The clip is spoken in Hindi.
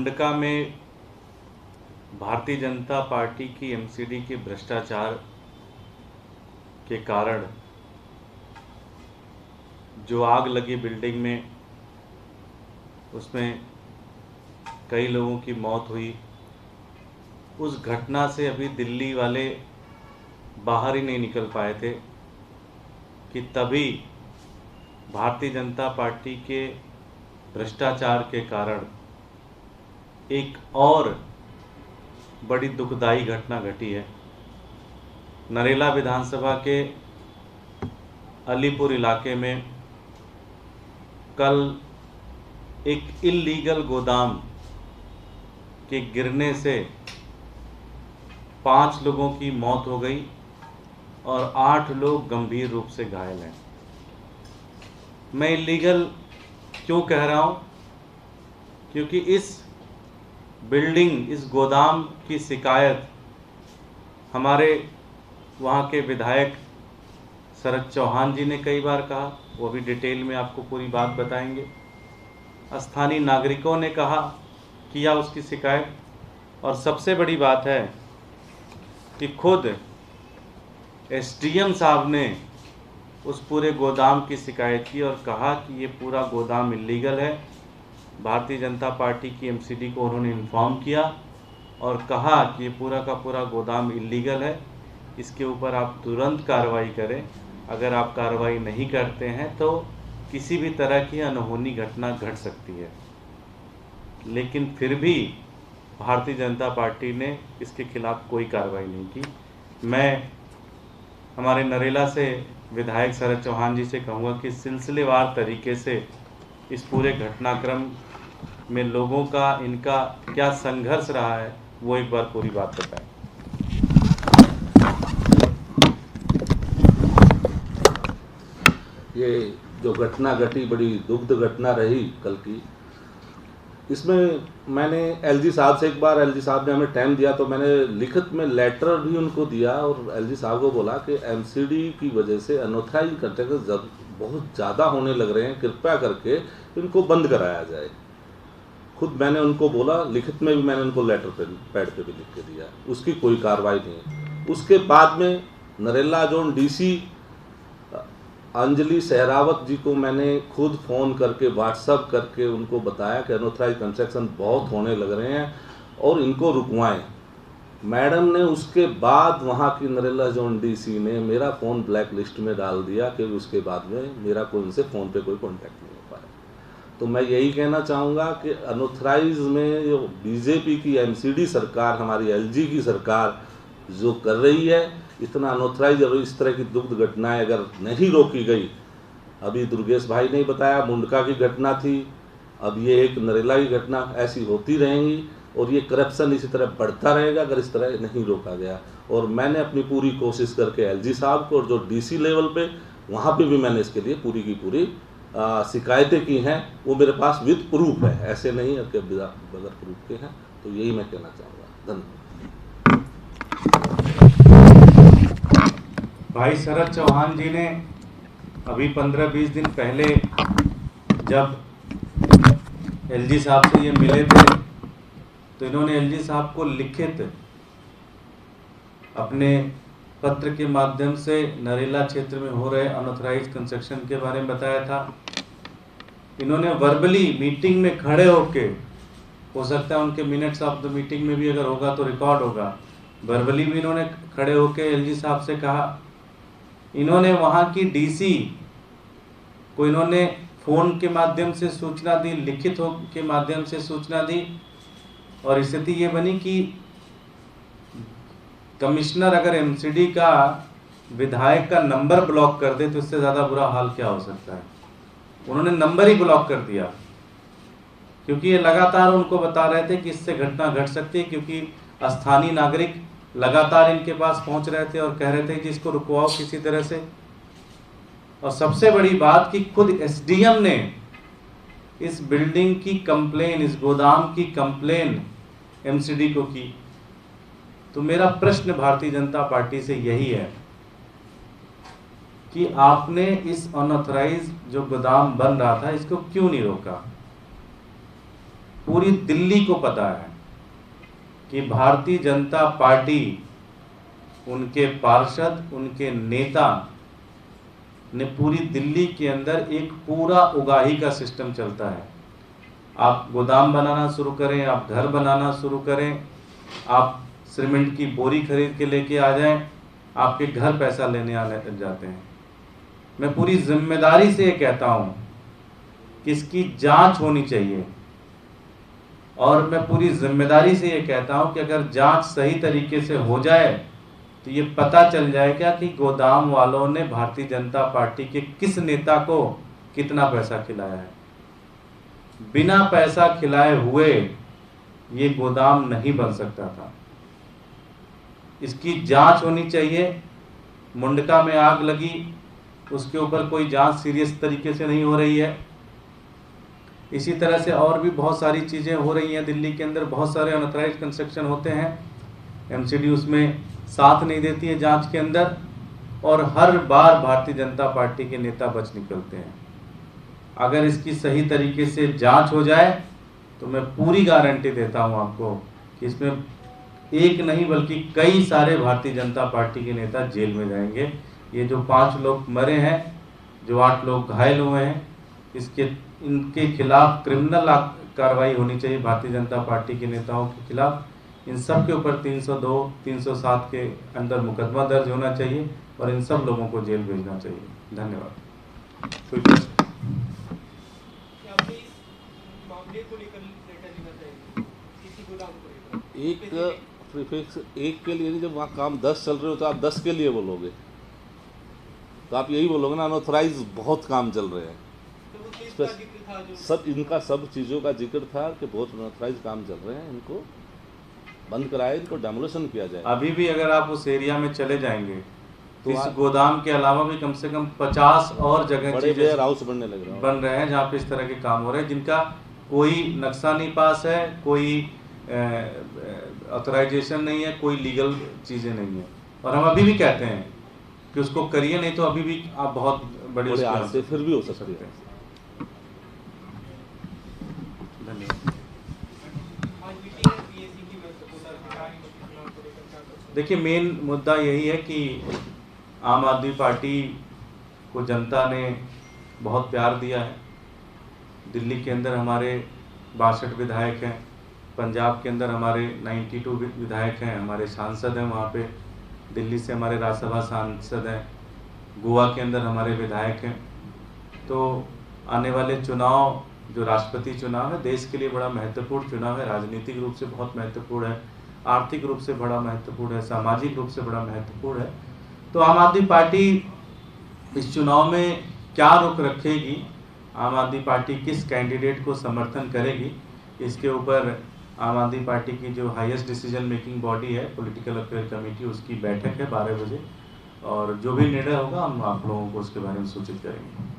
मुंडका में भारतीय जनता पार्टी की एमसीडी के भ्रष्टाचार के कारण जो आग लगी बिल्डिंग में, उसमें कई लोगों की मौत हुई। उस घटना से अभी दिल्ली वाले बाहर ही नहीं निकल पाए थे कि तभी भारतीय जनता पार्टी के भ्रष्टाचार के कारण एक और बड़ी दुखदाई घटना घटी है। नरेला विधानसभा के अलीपुर इलाके में कल एक इल्लीगल गोदाम के गिरने से 5 लोगों की मौत हो गई और 8 लोग गंभीर रूप से घायल हैं। मैं इल्लीगल क्यों कह रहा हूँ? क्योंकि इस बिल्डिंग, इस गोदाम की शिकायत हमारे वहाँ के विधायक शरद चौहान जी ने कई बार कहा, वो भी डिटेल में आपको पूरी बात बताएंगे। स्थानीय नागरिकों ने किया उसकी शिकायत, और सबसे बड़ी बात है कि खुद एसडीएम साहब ने उस पूरे गोदाम की शिकायत की और कहा कि ये पूरा गोदाम इल्लीगल है। भारतीय जनता पार्टी की एमसीडी को उन्होंने इन्फॉर्म किया और कहा कि ये पूरा का पूरा गोदाम इल्लीगल है, इसके ऊपर आप तुरंत कार्रवाई करें। अगर आप कार्रवाई नहीं करते हैं तो किसी भी तरह की अनहोनी घटना घट सकती है। लेकिन फिर भी भारतीय जनता पार्टी ने इसके खिलाफ कोई कार्रवाई नहीं की। मैं हमारे नरेला से विधायक शरद चौहान जी से कहूँगा कि सिलसिलेवार तरीके से इस पूरे घटनाक्रम में लोगों का, इनका क्या संघर्ष रहा है, वो एक बार पूरी बात बताएं। ये जो घटना घटी बड़ी दुखद घटना रही कल की। इसमें मैंने एलजी साहब से, एक बार एलजी साहब ने हमें टाइम दिया तो मैंने लिखित में लेटर भी उनको दिया और एलजी साहब को बोला कि एमसीडी की वजह से अनऑथराइज कंस्ट्रक्शन बहुत ज़्यादा होने लग रहे हैं, कृपया करके इनको बंद कराया जाए। खुद मैंने उनको बोला, लिखित में भी मैंने उनको लेटर पैड पे भी लिख के दिया, उसकी कोई कार्रवाई नहीं। उसके बाद में नरेला जोन डीसी अंजलि सहरावत जी को मैंने खुद फ़ोन करके, व्हाट्सअप करके उनको बताया कि अनऑथराइज कंस्ट्रक्शन बहुत होने लग रहे हैं और इनको रुकवाएं। मैडम ने उसके बाद वहाँ की नरेला जोन डीसी ने मेरा फ़ोन ब्लैक लिस्ट में डाल दिया कि उसके बाद में मेरा कोई उनसे फ़ोन पे कोई कांटेक्ट नहीं हो पाया। तो मैं यही कहना चाहूँगा कि अनऑथराइज में जो बीजेपी की एमसीडी सरकार, हमारी एलजी की सरकार जो कर रही है, इतना अनऑथराइज और इस तरह की दुखद घटनाएं अगर नहीं रोकी गई, अभी दुर्गेश भाई ने बताया मुंडका की घटना थी, अब ये एक नरेला की घटना, ऐसी होती रहेंगी और ये करप्शन इसी तरह बढ़ता रहेगा अगर इस तरह नहीं रोका गया। और मैंने अपनी पूरी कोशिश करके एलजी साहब को और जो डीसी लेवल पे, वहाँ पे भी मैंने इसके लिए पूरी की पूरी शिकायतें की हैं। वो मेरे पास विद प्रूफ है, ऐसे नहीं है कि बगैर प्रूफ के हैं। तो यही मैं कहना चाहूँगा। धन्यवाद। भाई शरद चौहान जी ने अभी 15-20 दिन पहले जब एलजी साहब से ये मिले थे तो इन्होंने एलजी साहब को लिखित अपने पत्र के माध्यम से नरेला क्षेत्र में हो रहे अनऑथराइज कंस्ट्रक्शन के बारे में बताया था। इन्होंने वर्बली मीटिंग में खड़े होके, हो सकता है उनके मिनट्स ऑफ द मीटिंग में भी अगर होगा तो रिकॉर्ड होगा, वर्बली भी इन्होंने खड़े होके एलजी साहब से कहा। इन्होंने वहाँ की डीसी को इन्होंने फ़ोन के माध्यम से सूचना दी, लिखित के माध्यम से सूचना दी, और स्थिति ये बनी कि कमिश्नर अगर एमसीडी का विधायक का नंबर ब्लॉक कर दे तो इससे ज़्यादा बुरा हाल क्या हो सकता है। उन्होंने नंबर ही ब्लॉक कर दिया क्योंकि ये लगातार उनको बता रहे थे कि इससे घटना घट सकती है, क्योंकि स्थानीय नागरिक लगातार इनके पास पहुंच रहे थे और कह रहे थे कि इसको रुकवाओ किसी तरह से। और सबसे बड़ी बात कि खुद एसडीएम ने इस बिल्डिंग की कंप्लेन, इस गोदाम की कंप्लेन एमसीडी को की। तो मेरा प्रश्न भारतीय जनता पार्टी से यही है कि आपने इस अनऑथराइज जो गोदाम बन रहा था इसको क्यों नहीं रोका। पूरी दिल्ली को पता है कि भारतीय जनता पार्टी, उनके पार्षद, उनके नेता ने पूरी दिल्ली के अंदर एक पूरा उगाही का सिस्टम चलता है। आप गोदाम बनाना शुरू करें, आप घर बनाना शुरू करें, आप सीमेंट की बोरी खरीद के लेके आ जाएं, आपके घर पैसा लेने आने जाते हैं। मैं पूरी जिम्मेदारी से ये कहता हूं कि इसकी जांच होनी चाहिए, और मैं पूरी जिम्मेदारी से ये कहता हूं कि अगर जांच सही तरीके से हो जाए तो ये पता चल जाएगा कि गोदाम वालों ने भारतीय जनता पार्टी के किस नेता को कितना पैसा खिलाया है। बिना पैसा खिलाए हुए ये गोदाम नहीं बन सकता था। इसकी जांच होनी चाहिए। मुंडका में आग लगी, उसके ऊपर कोई जांच सीरियस तरीके से नहीं हो रही है। इसी तरह से और भी बहुत सारी चीज़ें हो रही हैं दिल्ली के अंदर। बहुत सारे अनऑथराइज्ड कंस्ट्रक्शन होते हैं, एमसीडी उसमें साथ नहीं देती है जांच के अंदर, और हर बार भारतीय जनता पार्टी के नेता बच निकलते हैं। अगर इसकी सही तरीके से जांच हो जाए तो मैं पूरी गारंटी देता हूं आपको कि इसमें एक नहीं बल्कि कई सारे भारतीय जनता पार्टी के नेता जेल में जाएंगे। ये जो 5 लोग मरे हैं, जो 8 लोग घायल हुए हैं, इनके खिलाफ क्रिमिनल कार्रवाई होनी चाहिए भारतीय जनता पार्टी के नेताओं के खिलाफ। इन सब के ऊपर 302, 307 के अंदर मुकदमा दर्ज होना चाहिए और इन सब लोगों को जेल भेजना चाहिए। धन्यवाद। एक प्रीफिक्स एक के लिए नहीं, जब वहाँ काम 10 चल रहे हो तो आप 10 के लिए बोलोगे, तो आप यही बोलोगे ना अनऑथराइज बहुत काम चल रहे हैं। सब इनका सब चीज़ों का जिक्र था कि बहुत अनऑथराइज काम चल रहे हैं, इनको बंद कराए, इनको डेमोलिशन किया जाए। अभी भी अगर आप उस एरिया में चले जाएंगे तो इस गोदाम के अलावा भी कम से कम 50 और जगह बड़े वेयर हाउस बनने लग रहे हैं, बन रहे हैं जहाँ पे इस तरह के काम हो रहे हैं, जिनका कोई नक्शा नहीं पास है, कोई ऑथराइजेशन नहीं है, कोई लीगल चीज़ें नहीं है। और हम अभी भी कहते हैं कि उसको करिए, नहीं तो अभी भी आप बहुत बड़े हादसे फिर भी हो सकते हैं। धन्यवाद। देखिए, मेन मुद्दा यही है कि आम आदमी पार्टी को जनता ने बहुत प्यार दिया है। दिल्ली के अंदर हमारे 62 विधायक हैं, पंजाब के अंदर हमारे 92 विधायक हैं, हमारे सांसद हैं वहाँ पे, दिल्ली से हमारे राज्यसभा सांसद हैं, गोवा के अंदर हमारे विधायक हैं। तो आने वाले चुनाव, जो राष्ट्रपति चुनाव है, देश के लिए बड़ा महत्वपूर्ण चुनाव है, राजनीतिक रूप से बहुत महत्वपूर्ण है, आर्थिक रूप से बड़ा महत्वपूर्ण है, सामाजिक रूप से बड़ा महत्वपूर्ण है। तो आम आदमी पार्टी इस चुनाव में क्या रुख रखेगी, आम आदमी पार्टी किस कैंडिडेट को समर्थन करेगी, इसके ऊपर आम आदमी पार्टी की जो हाईएस्ट डिसीजन मेकिंग बॉडी है, पॉलिटिकल अफेयर कमेटी, उसकी बैठक है 12 बजे, और जो भी निर्णय होगा हम आप लोगों को उसके बारे में सूचित करेंगे।